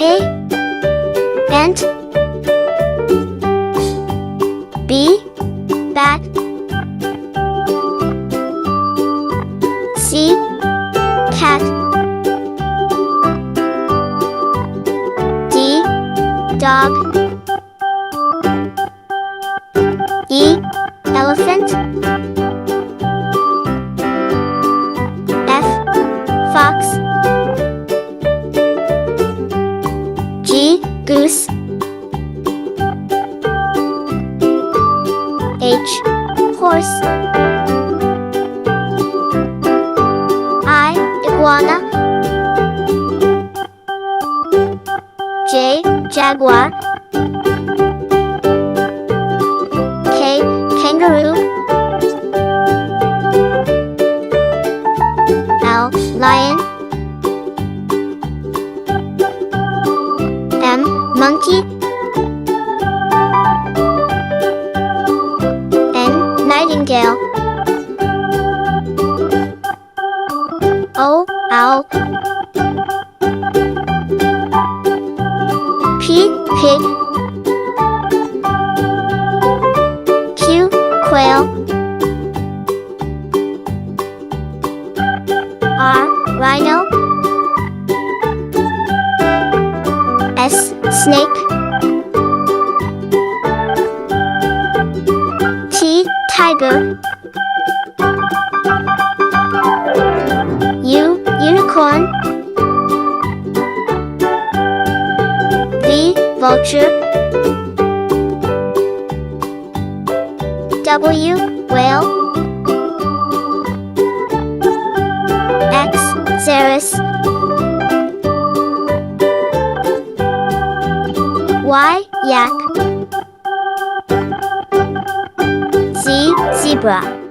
A. Ant. B. Bat. C. Cat. D. Dog. E. Elephant. F. Fox. G. Goose. H. Horse. I. Iguana. J. Jaguar. K. Kangaroo. L. Lion. M. Monkey. N. Nightingale. O. Owl. P. Pig. Q. Quail. R. Rhino. S. Snake. T. Tiger. U. Unicorn. V. Vulture. W. Whale. X. Xerus. Y. Yak. Z. Zebra.